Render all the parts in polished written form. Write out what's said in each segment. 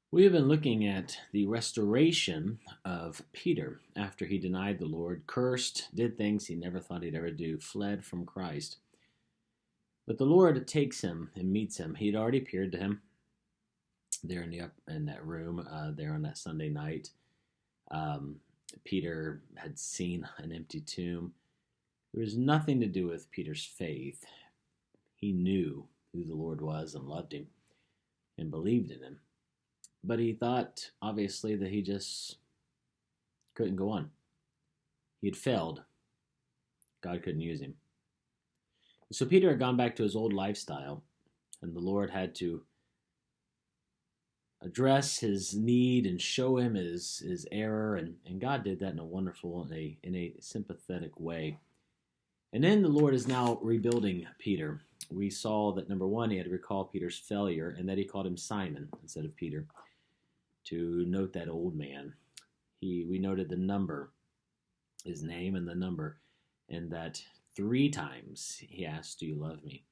We have been looking at the restoration of Peter after he denied the Lord, cursed, did things he never thought he'd ever do, fled from Christ. But the Lord takes him and meets him. He'd already appeared to him there in that room there on that Sunday night. Um, Peter had seen an empty tomb. There was nothing to do with Peter's faith. He knew who the Lord was and loved him and believed in him. But he thought, obviously, that he just couldn't go on. He had failed. God couldn't use him. So Peter had gone back to his old lifestyle, and the Lord had to address his need and show him his error, and God did that in a wonderful, in a sympathetic way. And then the Lord is now rebuilding Peter. We saw that, number one, he had to recall Peter's failure, and that he called him Simon instead of Peter, to note that old man. We noted the number, his name and the number, and that 3 times he asked, "Do you love me?"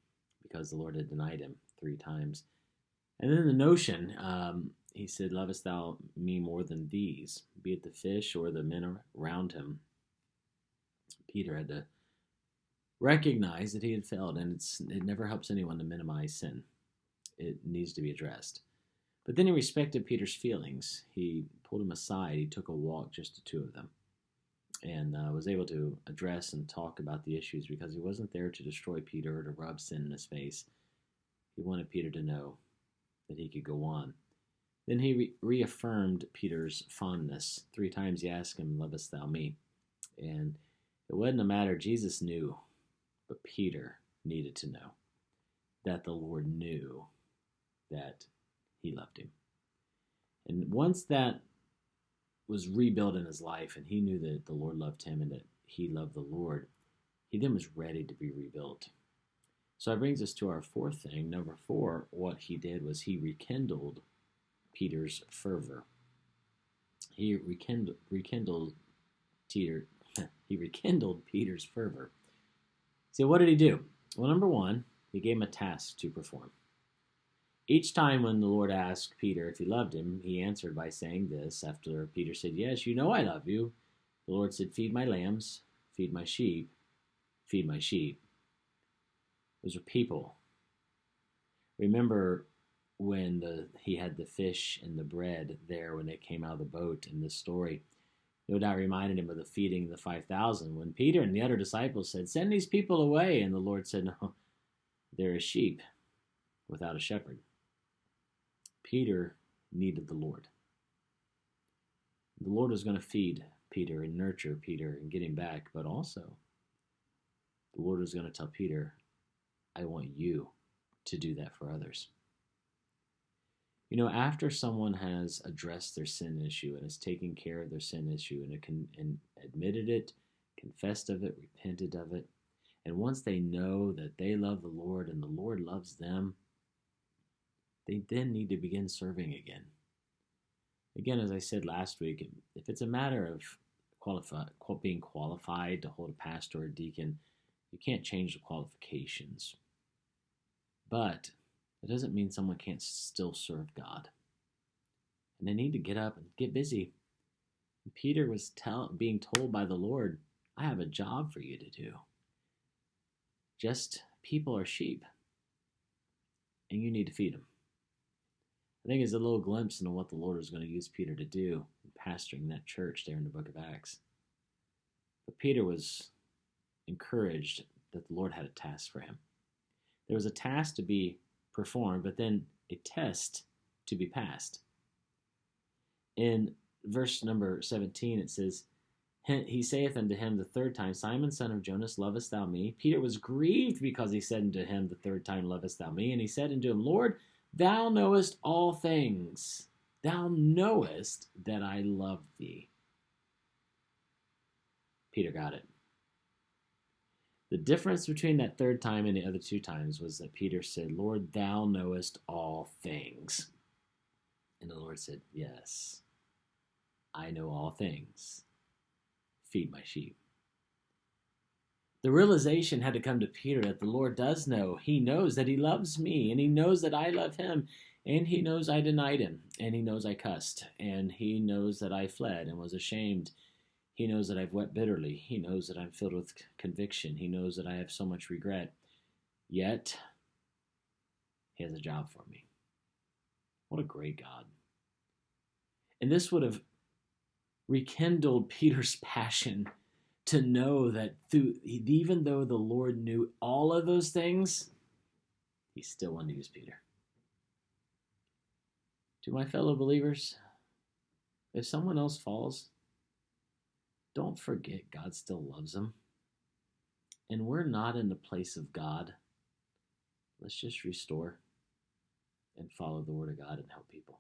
Because the Lord had denied him 3 times. And then the notion, he said, "Lovest thou me more than these?" Be it the fish or the men around him. Peter had to recognize that he had failed, and it never helps anyone to minimize sin. It needs to be addressed. But then he respected Peter's feelings. He pulled him aside. He took a walk, just the two of them, and was able to address and talk about the issues because he wasn't there to destroy Peter or to rub sin in his face. He wanted Peter to know that he could go on. Then he reaffirmed Peter's fondness. 3 times he asked him, "Lovest thou me?" And it wasn't a matter, Jesus knew, but Peter needed to know that the Lord knew that he loved him. And once that was rebuilt in his life and he knew that the Lord loved him and that he loved the Lord, he then was ready to be rebuilt. So that brings us to our fourth thing. Number 4, what he did was he rekindled Peter's fervor. He rekindled Peter. He rekindled Peter's fervor. So what did he do? Well, number 1, he gave him a task to perform. Each time when the Lord asked Peter if he loved him, he answered by saying this. After Peter said, "Yes, you know I love you," the Lord said, "Feed my lambs, feed my sheep, feed my sheep." Those are people. Remember when he had the fish and the bread there when they came out of the boat in this story. No doubt reminded him of the feeding of the 5,000 when Peter and the other disciples said, "Send these people away." And the Lord said, "No, they're a sheep without a shepherd." Peter needed the Lord. The Lord was going to feed Peter and nurture Peter and get him back, but also the Lord was going to tell Peter, "I want you to do that for others." You know, after someone has addressed their sin issue and has taken care of their sin issue and admitted it, confessed of it, repented of it, and once they know that they love the Lord and the Lord loves them, they then need to begin serving again. Again, as I said last week, if it's a matter of being qualified to hold a pastor or a deacon, you can't change the qualifications. But it doesn't mean someone can't still serve God. And they need to get up and get busy. And Peter was being told by the Lord, "I have a job for you to do. Just people are sheep, and you need to feed them." I think it's a little glimpse into what the Lord was going to use Peter to do in pastoring that church there in the book of Acts. But Peter was encouraged that the Lord had a task for him. There was a task to be performed, but then a test to be passed. In verse number 17, it says, "He saith unto him the 3rd time, Simon, son of Jonas, lovest thou me? Peter was grieved because he said unto him the 3rd time, Lovest thou me? And he said unto him, Lord, thou knowest all things. Thou knowest that I love thee." Peter got it. The difference between that 3rd time and the other 2 times was that Peter said, "Lord, thou knowest all things." And the Lord said, "Yes, I know all things. Feed my sheep." The realization had to come to Peter that the Lord does know. He knows that he loves me, and he knows that I love him. And he knows I denied him, and he knows I cussed, and he knows that I fled and was ashamed. He knows that I've wept bitterly. He knows that I'm filled with conviction. He knows that I have so much regret. Yet, he has a job for me. What a great God. And this would have rekindled Peter's passion to know that even though the Lord knew all of those things, he still wanted to use Peter. To my fellow believers, if someone else falls, don't forget God still loves them. And we're not in the place of God. Let's just restore and follow the Word of God and help people.